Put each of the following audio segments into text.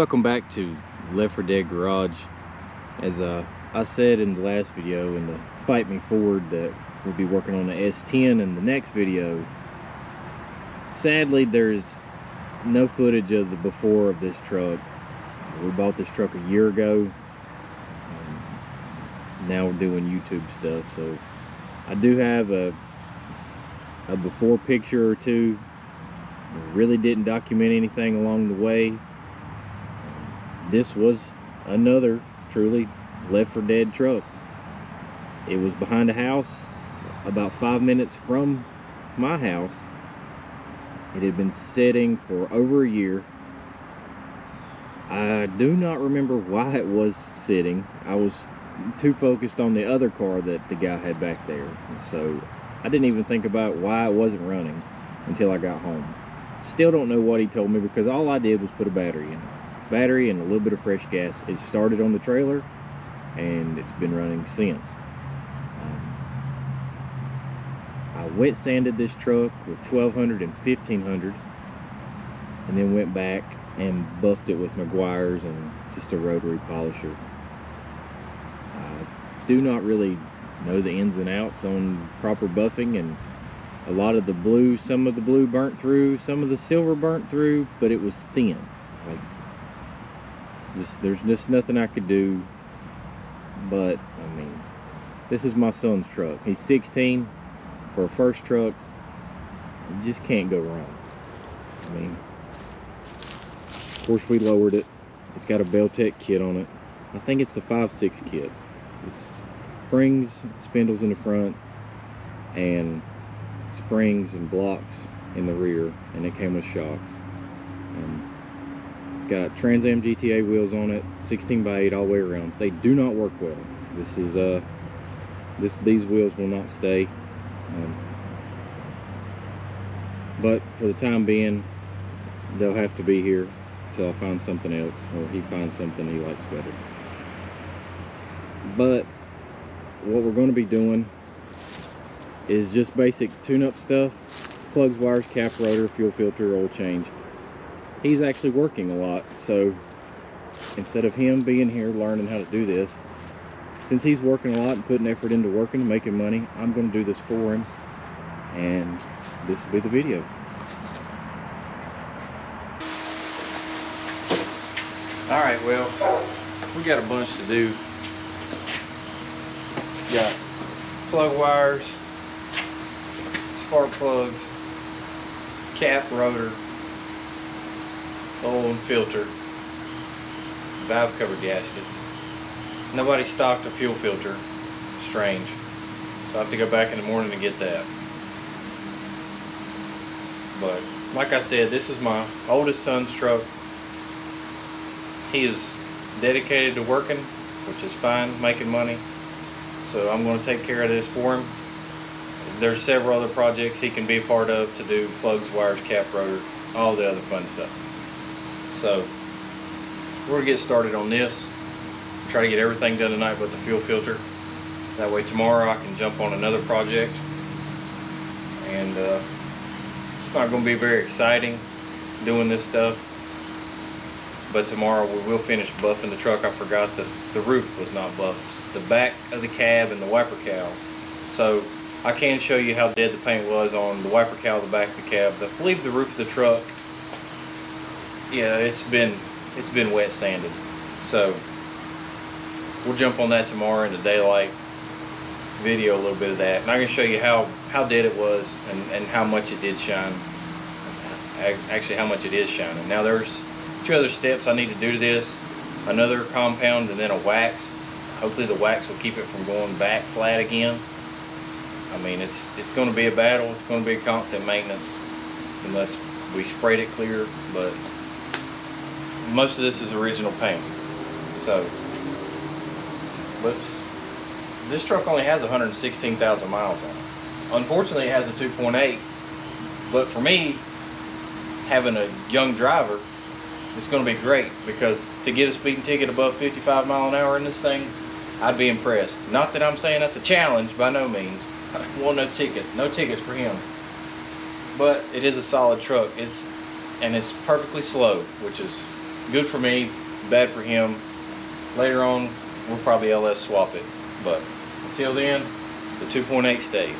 Welcome back to Left 4 Dead Garage. As I said in the last video, in the Fight Me Forward, that we'll be working on the S10 in the next video. Sadly, there's no footage of the before of this truck. We bought this truck a year ago. Now we're doing YouTube stuff, so I do have a before picture or two. We really didn't document anything along the way. This was another truly Left 4 Dead truck. It was behind a house about 5 minutes from my house. It had been sitting for over a year. I do not remember why it was sitting. I was too focused on the other car that the guy had back there, so I didn't even think about why it wasn't running until I got home. Still don't know what he told me, because all I did was put a battery in it. Battery and a little bit of fresh gas. It started on the trailer and it's been running since. I wet sanded this truck with 1200 and 1500, and then went back and buffed it with Meguiar's and just a rotary polisher. I do not really know the ins and outs on proper buffing, and a lot of the blue, some of the blue burnt through, some of the silver burnt through, but it was thin. Like, there's just nothing I could do. But I mean, this is my son's truck. He's 16. For a first truck, you just can't go wrong. I mean, of course we lowered it. It's got a Beltec kit on it. I think it's the 5.6 kit. It's springs, spindles in the front, and springs and blocks in the rear, and it came with shocks. It's got Trans Am GTA wheels on it, 16x8 all the way around. They do not work well. This is these wheels will not stay. But for the time being, they'll have to be here till I find something else, or he finds something he likes better. But what we're going to be doing is just basic tune-up stuff: plugs, wires, cap, rotor, fuel filter, oil change. He's actually working a lot, so instead of him being here learning how to do this, since he's working a lot and putting effort into working and making money, I'm going to do this for him, and this will be the video. Alright, well, we got a bunch to do. Got plug wires, spark plugs, cap, rotor, oil and filter, valve cover gaskets. Nobody stocked a fuel filter. Strange. So I have to go back in the morning to get that. But like I said, this is my oldest son's truck. He is dedicated to working, which is fine, making money. So I'm going to take care of this for him. There's several other projects he can be a part of to do plugs, wires, cap, rotor, all the other fun stuff. So we're going to get started on this. Try to get everything done tonight but the fuel filter. That way tomorrow I can jump on another project. And it's not going to be very exciting doing this stuff. But tomorrow we will finish buffing the truck. I forgot that the roof was not buffed. The back of the cab and the wiper cowl. So I can show you how dead the paint was on the wiper cowl, the back of the cab. I believe the roof of the truck, yeah, it's been wet sanded. So we'll jump on that tomorrow in the daylight video, a little bit of that, and I'm going to show you how dead it was and how much it did shine. Actually, how much it is shining. Now there's two other steps I need to do to this: another compound and then a wax. Hopefully the wax will keep it from going back flat again. I mean, it's going to be a battle. It's going to be a constant maintenance unless we sprayed it clear, but most of this is original paint. So, but this truck only has 116,000 miles on it. Unfortunately, it has a 2.8, but for me, having a young driver, it's going to be great, because to get a speeding ticket above 55 miles an hour in this thing, I'd be impressed. Not that I'm saying that's a challenge, by no means. Well, no tickets for him. But it is a solid truck. It's perfectly slow, which is good for me, bad for him. Later on, we'll probably LS swap it, but until then, the 2.8 stays.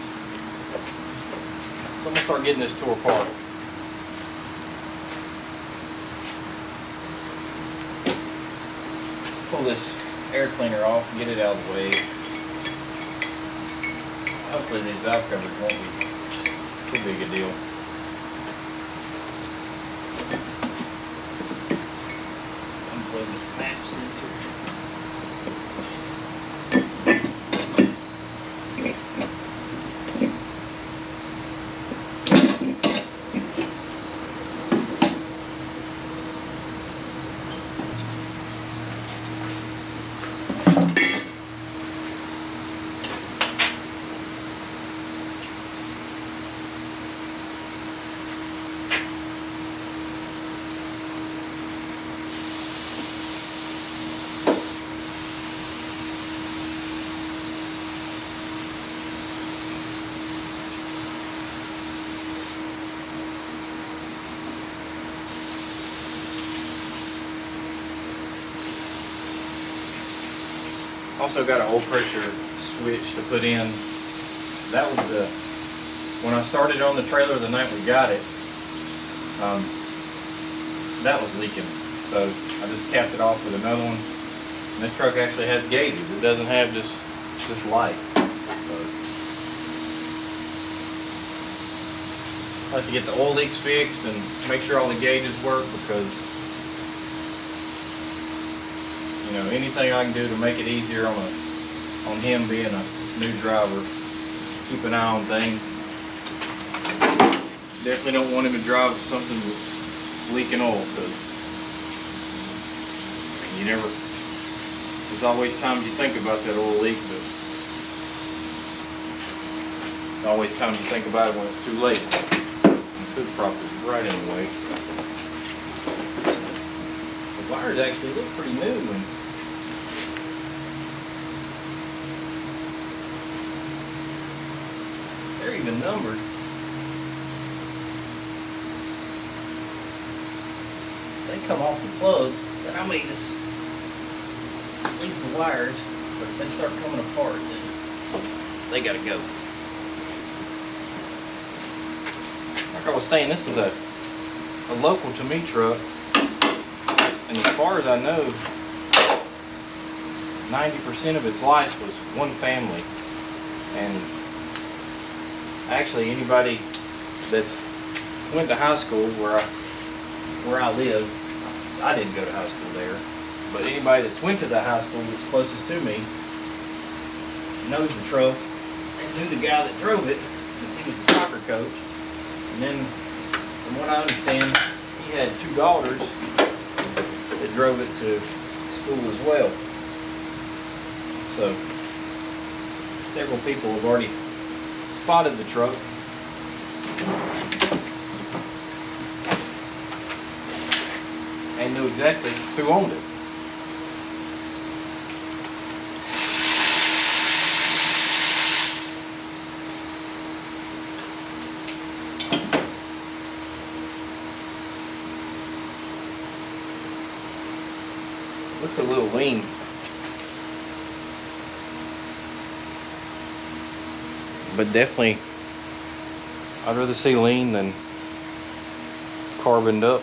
So I'm gonna start getting this tore apart. Pull this air cleaner off and get it out of the way. Hopefully these valve covers won't be too big a deal. Unplug this match sensor. Also got an oil pressure switch to put in. That was the, when I started on the trailer the night we got it, that was leaking. So I just capped it off with another one. And this truck actually has gauges. It doesn't have just lights. So I have to get the oil leaks fixed and make sure all the gauges work, because you know, anything I can do to make it easier on him being a new driver, keep an eye on things. Definitely don't want him to drive something that's leaking oil, because you never, there's always times you think about that oil leak, but there's always times you think about it when it's too late. This hood prop is right in the way. The wires actually look pretty new, and they're even numbered. They come off the plugs, but I may just leave the wires, but if they start coming apart, then they gotta go. Like I was saying, this is a local to me truck. And as far as I know, 90% of its life was one family. And actually anybody that's went to high school where I live, I didn't go to high school there, but anybody that's went to the high school that's closest to me knows the truck and knew the guy that drove it, since he was the soccer coach. And then, from what I understand, he had two daughters that drove it to school as well. So several people have already spotted the truck. And knew exactly who owned it. Looks a little lean. But definitely, I'd rather see lean than carboned up.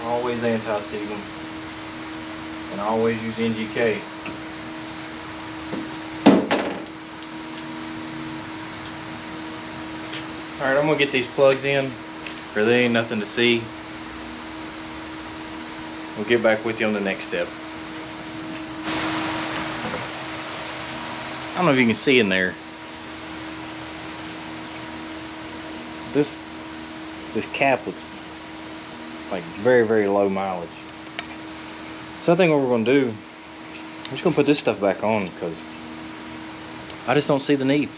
I always anti-seize them, and I always use NGK. Alright, I'm going to get these plugs in, or there ain't nothing to see. We'll get back with you on the next step. I don't know if you can see in there. This cap looks like very, very low mileage. So I think what we're going to do, I'm just going to put this stuff back on, because I just don't see the need.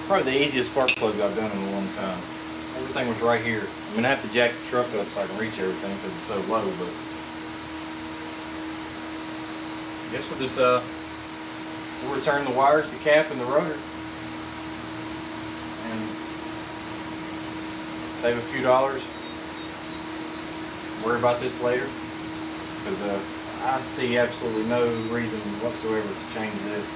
Probably the easiest spark plug I've done in a long time. Everything was right here. I'm going to have to jack the truck up so I can reach everything because it's so low, but I guess we'll just We'll return the wires, the cap, and the rotor, and save a few dollars. Worry about this later, because I see absolutely no reason whatsoever to change this.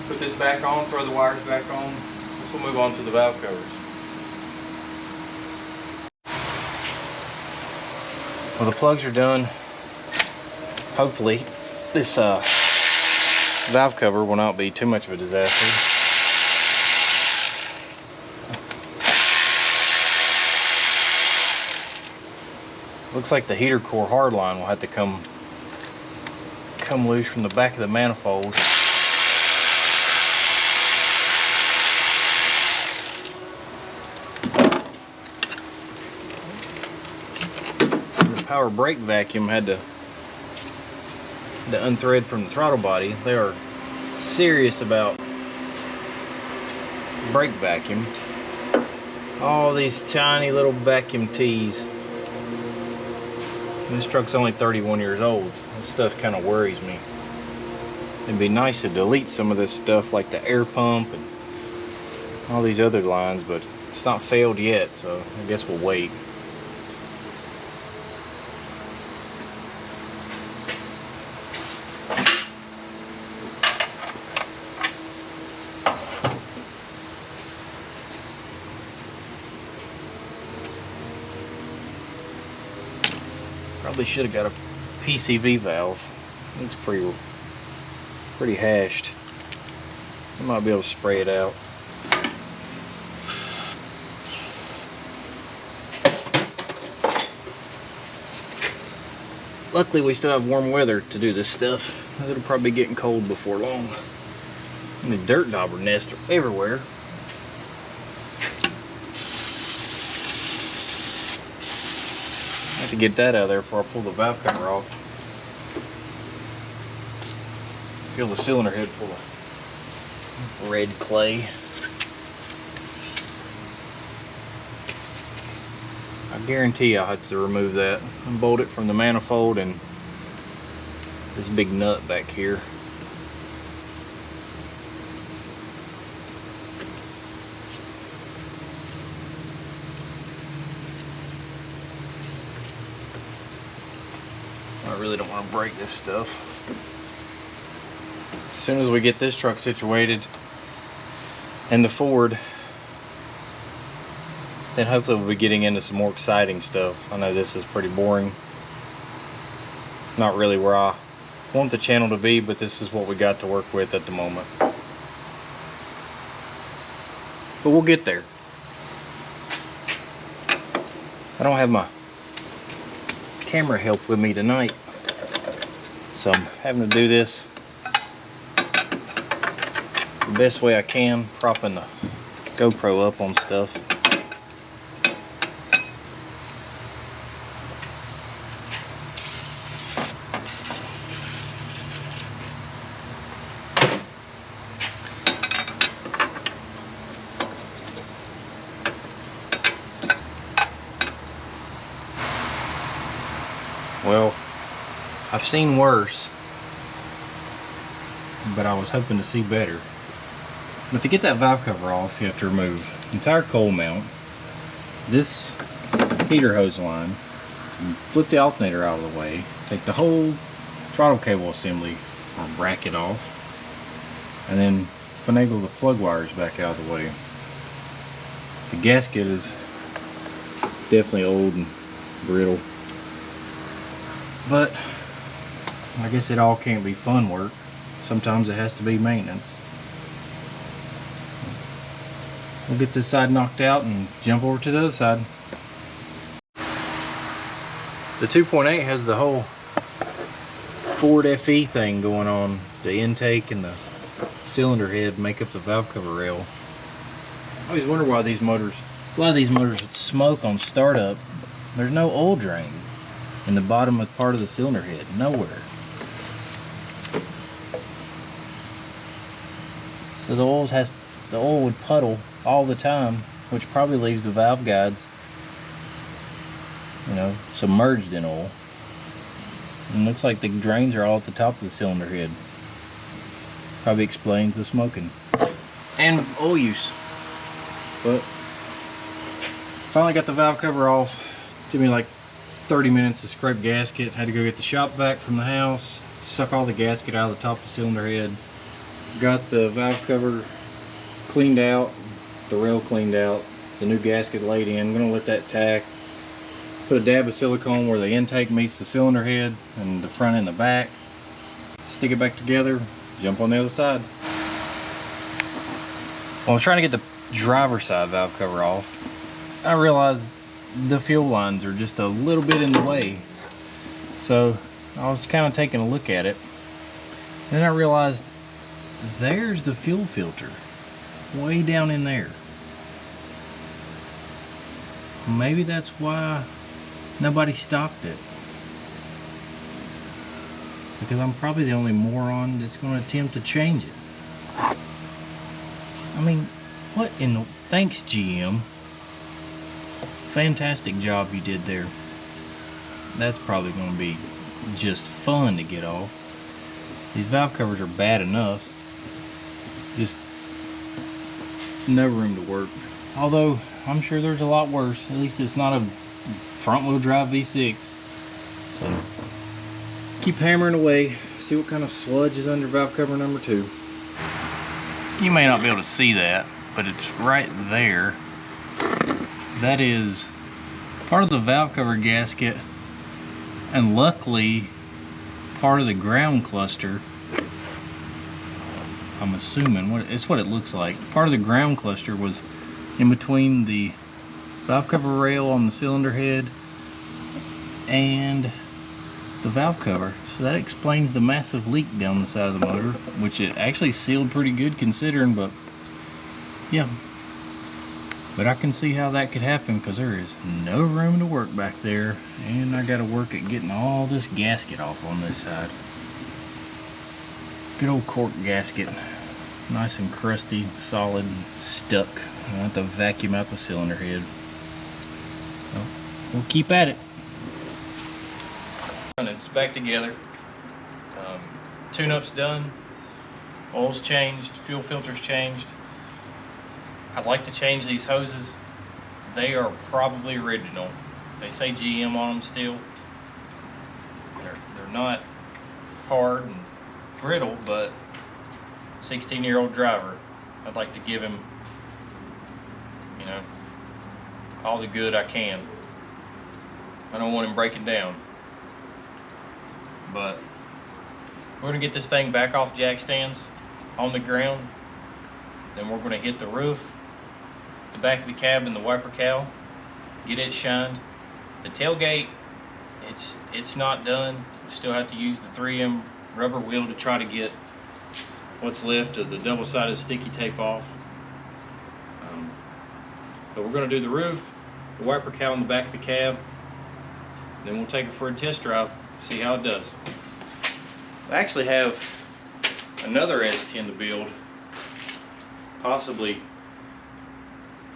Put this back on, throw the wires back on. This will move on to the valve covers. Well, the plugs are done. Hopefully this valve cover will not be too much of a disaster. Looks like the heater core hard line will have to come loose from the back of the manifold. The power brake vacuum had to unthread from the throttle body. They are serious about brake vacuum. All these tiny little vacuum tees. This truck's only 31 years old. This stuff kind of worries me. It'd be nice to delete some of this stuff like the air pump and all these other lines, but it's not failed yet, so I guess we'll wait. Probably should have got a PCV valve. Looks pretty hashed. I might be able to spray it out. Luckily we still have warm weather to do this stuff. It'll probably be getting cold before long. And the dirt dauber nests are everywhere. To get that out of there before I pull the valve cover off. Feel the cylinder head full of red clay. I guarantee I'll have to remove that and bolt it from the manifold and this big nut back here. I really don't want to break this stuff. As soon as we get this truck situated and the Ford, then hopefully we'll be getting into some more exciting stuff. I know this is pretty boring. Not really where I want the channel to be, but this is what we got to work with at the moment. But we'll get there. I don't have my camera help with me tonight, so I'm having to do this the best way I can, propping the GoPro up on stuff. Well, I've seen worse, but I was hoping to see better. But to get that valve cover off, you have to remove the entire cowl mount, this heater hose line, flip the alternator out of the way, take the whole throttle cable assembly or bracket off, and then finagle the plug wires back out of the way. The gasket is definitely old and brittle. But I guess it all can't be fun work. Sometimes it has to be maintenance. We'll get this side knocked out and jump over to the other side. The 2.8 has the whole Ford FE thing going on. The intake and the cylinder head make up the valve cover rail. I always wonder why these motors, a lot of these motors smoke on startup. There's no oil drain in the bottom of part of the cylinder head, nowhere. So the oil would puddle all the time, which probably leaves the valve guides, you know, submerged in oil. And looks like the drains are all at the top of the cylinder head. Probably explains the smoking and oil use. But finally got the valve cover off. Took me like 30 minutes to scrape gasket. Had to go get the shop vac from the house, suck all the gasket out of the top of the cylinder head. Got the valve cover cleaned out, the rail cleaned out, the new gasket laid in. I'm gonna let that tack. Put a dab of silicone where the intake meets the cylinder head and the front and the back. Stick it back together, jump on the other side. While I was trying to get the driver's side valve cover off, I realized the fuel lines are just a little bit in the way. So I was kind of taking a look at it. Then I realized there's the fuel filter way down in there. Maybe that's why nobody stocked it. Because I'm probably the only moron that's going to attempt to change it. I mean, what in the... Thanks, GM. Fantastic job you did there. That's probably going to be just fun to get off. These valve covers are bad enough. Just no room to work. Although, I'm sure there's a lot worse. At least it's not a front-wheel drive V6. So, keep hammering away. See what kind of sludge is under valve cover number 2. You may not be able to see that, but it's right there. That is part of the valve cover gasket, and luckily part of the ground cluster. I'm assuming it's what it looks like. Part of the ground cluster was in between the valve cover rail on the cylinder head and the valve cover. So that explains the massive leak down the side of the motor, which it actually sealed pretty good considering, but yeah. But I can see how that could happen because there is no room to work back there, and I got to work at getting all this gasket off on this side. Good old cork gasket, nice and crusty, solid, stuck. I have to vacuum out the cylinder head. Well, we'll keep at it. It's back together. Tune-up's done. Oil's changed. Fuel filter's changed. I'd like to change these hoses. They are probably original. They say GM on them still. They're not hard and brittle, but 16-year-old driver, I'd like to give him, you know, all the good I can. I don't want him breaking down. But we're gonna get this thing back off jack stands on the ground. Then we're gonna hit the roof, the back of the cab, and the wiper cowl, get it shined. The tailgate, it's not done. We still have to use the 3M rubber wheel to try to get what's left of the double-sided sticky tape off. But we're going to do the roof, the wiper cowl in the back of the cab, then we'll take it for a test drive, see how it does. I actually have another S10 to build, possibly,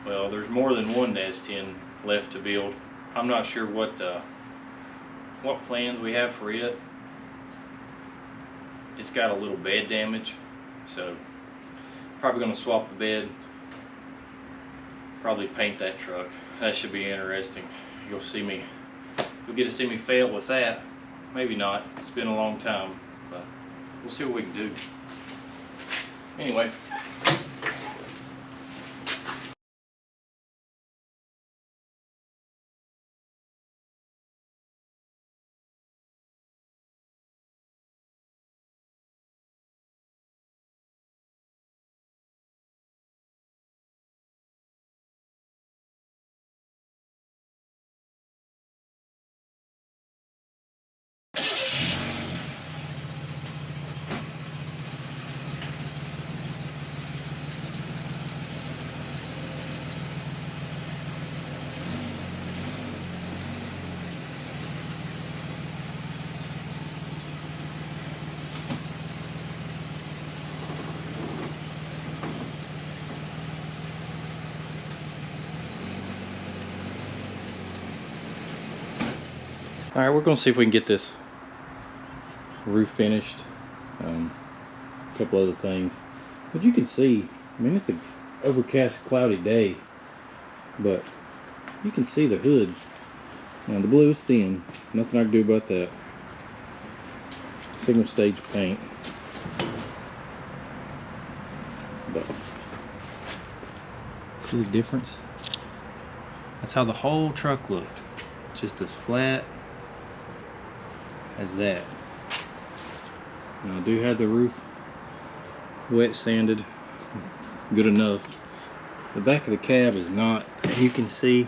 well, there's more than one S10 left to build. I'm not sure what plans we have for it. It's got a little bed damage, so probably going to swap the bed, probably paint that truck. That should be interesting. You'll get to see me fail with that. Maybe not, it's been a long time, but we'll see what we can do. Anyway, all right, we're going to see if we can get this roof finished, a couple other things. But you can see, I mean, it's an overcast, cloudy day, but you can see the hood. Now the blue is thin, nothing I can do about that. Single stage paint. But see the difference? That's how the whole truck looked. Just as flat as that. Now I do have the roof wet sanded good enough. The back of the cab is not. You can see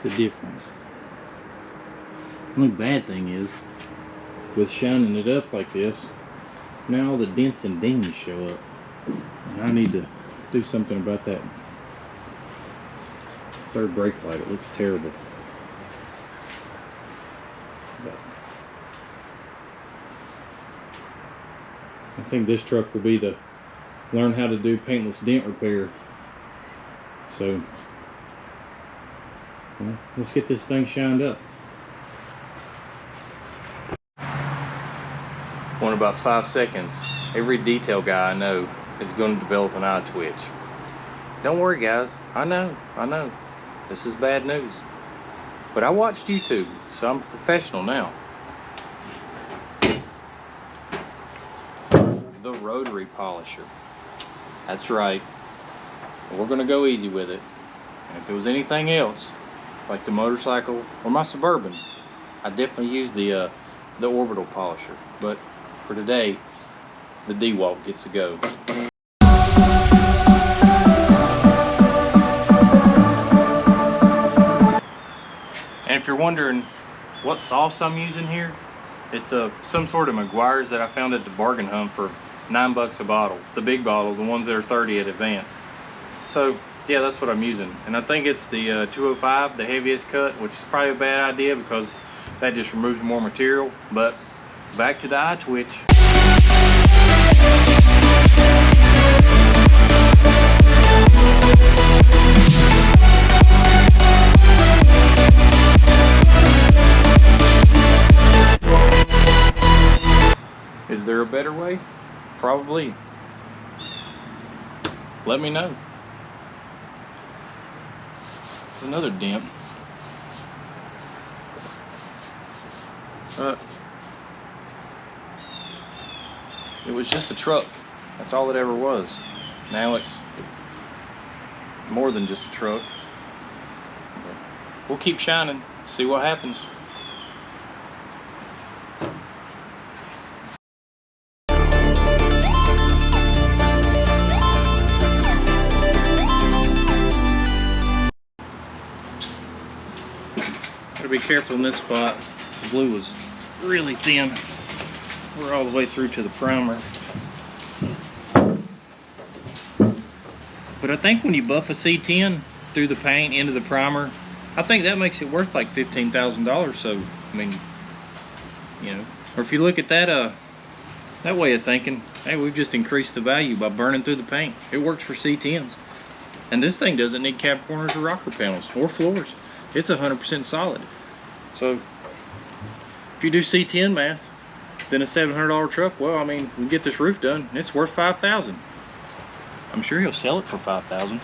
the difference. The only bad thing is, with shining it up like this, now all the dents and dings show up. And I need to do something about that third brake light. It looks terrible. But I think this truck will be the learn how to do paintless dent repair. So well, let's get this thing shined up. In about 5 seconds, every detail guy I know is going to develop an eye twitch. Don't worry guys, I know, this is bad news. But I watched YouTube, so I'm a professional now. The rotary polisher. That's right. We're gonna go easy with it. And if it was anything else, like the motorcycle or my Suburban, I definitely use the orbital polisher. But for today, the DeWalt gets to go. And if you're wondering what sauce I'm using here, it's some sort of McGuire's that I found at the bargain hunt for $9 a bottle. The big bottle, the ones that are 30 at Advance. So yeah, that's what I'm using. And I think it's the 205, the heaviest cut, which is probably a bad idea because that just removes more material. But back to the eye twitch. Is there a better way? Probably. Let me know. Another dent. It was just a truck. That's all it ever was. Now it's more than just a truck. But we'll keep shining, see what happens. Gotta be careful in this spot. The blue was really thin. We're all the way through to the primer. But I think when you buff a C10 through the paint into the primer, I think that makes it worth like $15,000. So, I mean, you know, or if you look at that that way of thinking, hey, we've just increased the value by burning through the paint. It works for C10s. And this thing doesn't need cab corners or rocker panels or floors. It's 100% solid. So if you do C10 math, then a $700 truck, well, I mean, we get this roof done, it's worth $5,000. I'm sure he'll sell it for $5,000.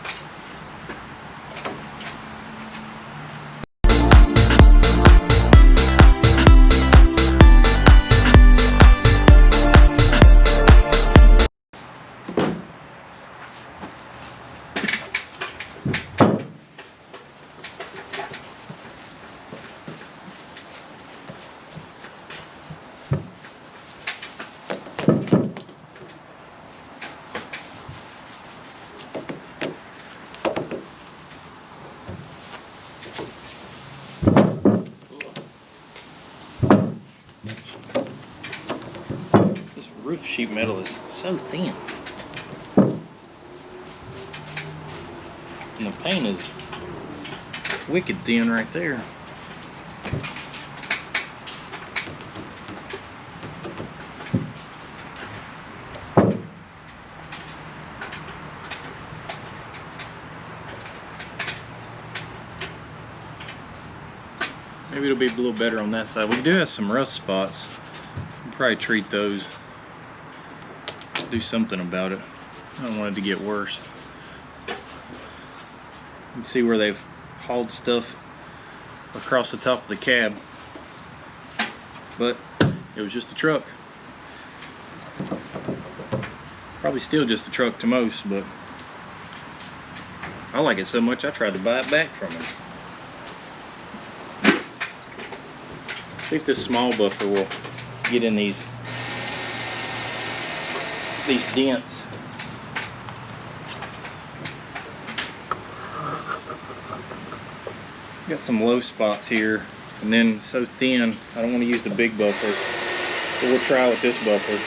Roof sheet metal is so thin, and the paint is wicked thin right there. Maybe it'll be a little better on that side. We do have some rust spots probably treat those, do something about it. I don't want it to get worse. You see where they've hauled stuff across the top of the cab, but it was just a truck. Probably still just a truck to most, but I like it so much I tried to buy it back from him. See if this small buffer will get in these dents. Got some low spots here, and then it's so thin I don't want to use the big buffer, so we'll try with this buffer.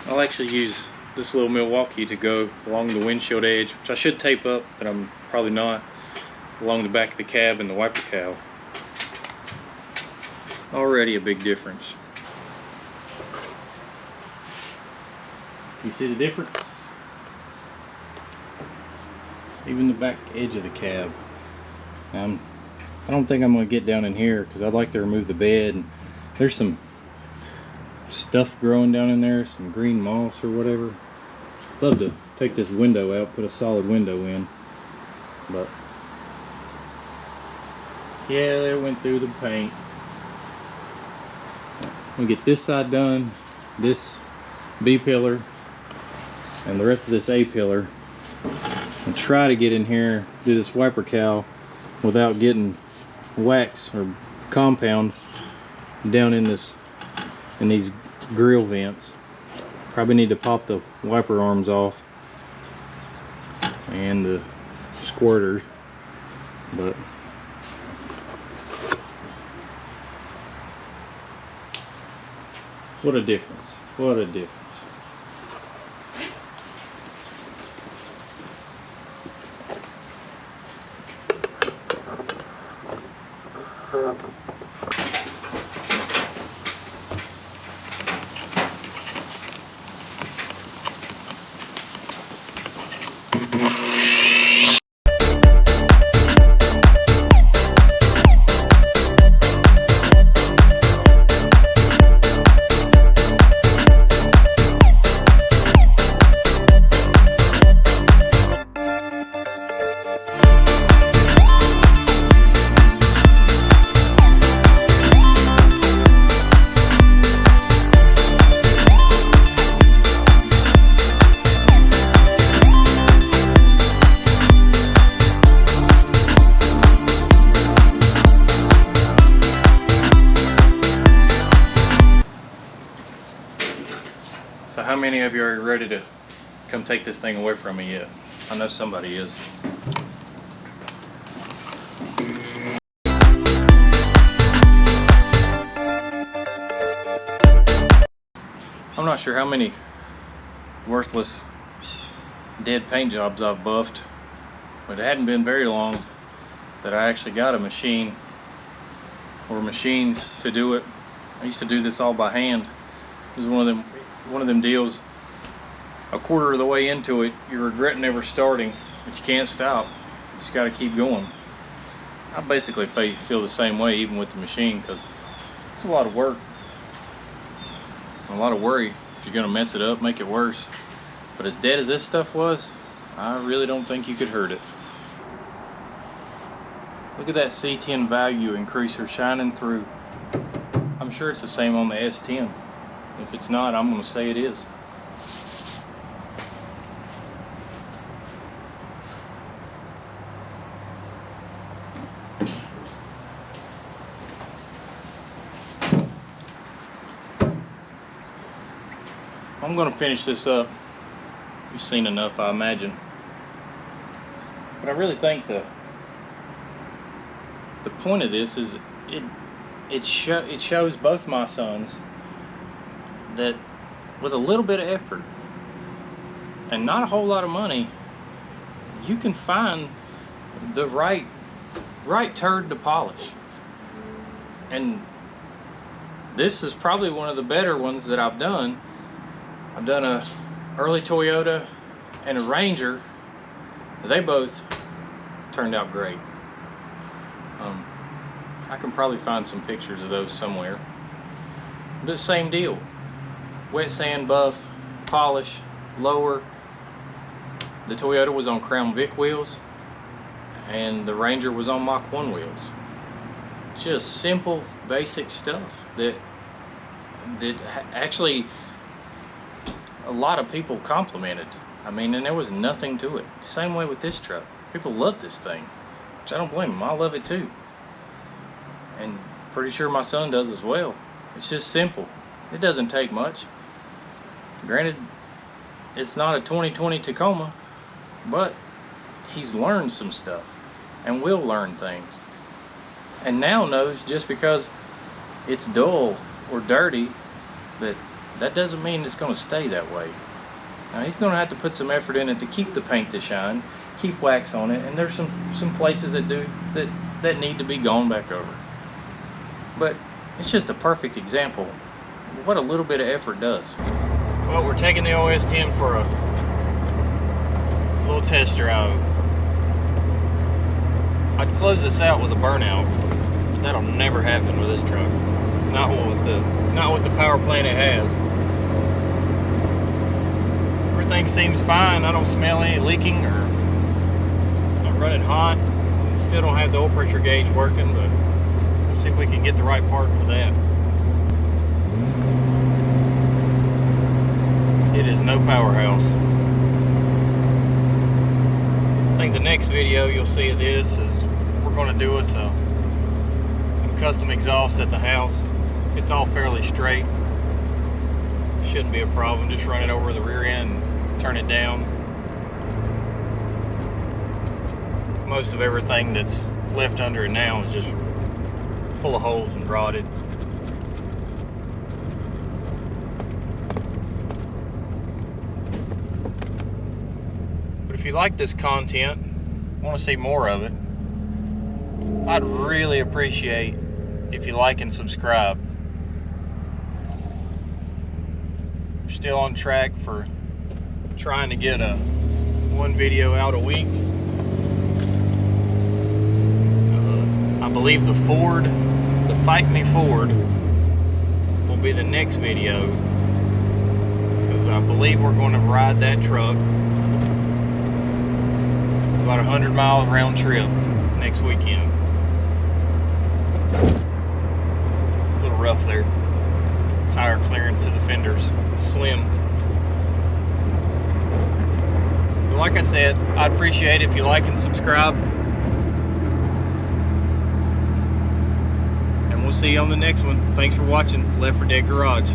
I'll actually use this little Milwaukee to go along the windshield edge, which I should tape up, but I'm probably not, along the back of the cab and the wiper cowl. Already a big difference. You see the difference? Even the back edge of the cab. I don't think I'm going to get down in here because I'd like to remove the bed. There's some stuff growing down in there, some green moss or whatever. Love to take this window out, put a solid window in, but yeah, they went through the paint. We get this side done, this B pillar and the rest of this A pillar, and try to get in here, do this wiper cowl without getting wax or compound down in these grill vents. Probably need to pop the wiper arms off and the squirter, but what a difference, what a difference. So how many of you are ready to come take this thing away from me yet? I know somebody is. I'm not sure how many worthless dead paint jobs I've buffed, but it hadn't been very long that I actually got a machine or machines to do it. I used to do this all by hand. It was one of them deals. A quarter of the way into it, you regret never starting, but you can't stop. You just got to keep going. I basically feel the same way even with the machine, because it's a lot of work, a lot of worry. If you're gonna mess it up, make it worse. But as dead as this stuff was, I really don't think you could hurt it. Look at that C10 value increaser shining through. I'm sure it's the same on the S10. If it's not, I'm gonna say it is. I'm gonna finish this up. You've seen enough, I imagine. But I really think the point of this is it shows both my sons that with a little bit of effort and not a whole lot of money, you can find the right turd to polish. And this is probably one of the better ones that I've done. I've done a early Toyota and a Ranger. They both turned out great. I can probably find some pictures of those somewhere. But same deal. Wet sand buff, polish, lower. The Toyota was on Crown Vic wheels and the Ranger was on Mach 1 wheels. Just simple, basic stuff that actually a lot of people complimented. I mean, and there was nothing to it. Same way with this truck. People love this thing, which I don't blame them. I love it too. And pretty sure my son does as well. It's just simple. It doesn't take much. Granted, it's not a 2020 Tacoma, but he's learned some stuff and will learn things. And now knows just because it's dull or dirty that doesn't mean it's going to stay that way. Now he's going to have to put some effort in it to keep the paint to shine, keep wax on it, and there's some places that need to be gone back over. But it's just a perfect example of what a little bit of effort does. Well, we're taking the S10 for a little test drive. I'd close this out with a burnout, but that'll never happen with this truck. Not with the power plant it has. Everything seems fine. I don't smell any leaking, or it's not running hot. Still don't have the oil pressure gauge working, but we'll see if we can get the right part for that. It is no powerhouse. I think the next video you'll see of this is we're going to do us some custom exhaust at the house. It's all fairly straight. Shouldn't be a problem. Just run it over the rear end and turn it down. Most of everything that's left under it now is just full of holes and rotted. But if you like this content, want to see more of it, I'd really appreciate if you like and subscribe. We're still on track for trying to get one video out a week. I believe the Fight Me Ford will be the next video, because I believe we're going to ride that truck about 100 miles round trip next weekend. A little rough there. Tire clearance of the fenders slim. But like I said, I'd appreciate it if you like and subscribe. And we'll see you on the next one. Thanks for watching Left 4 Dead Garage.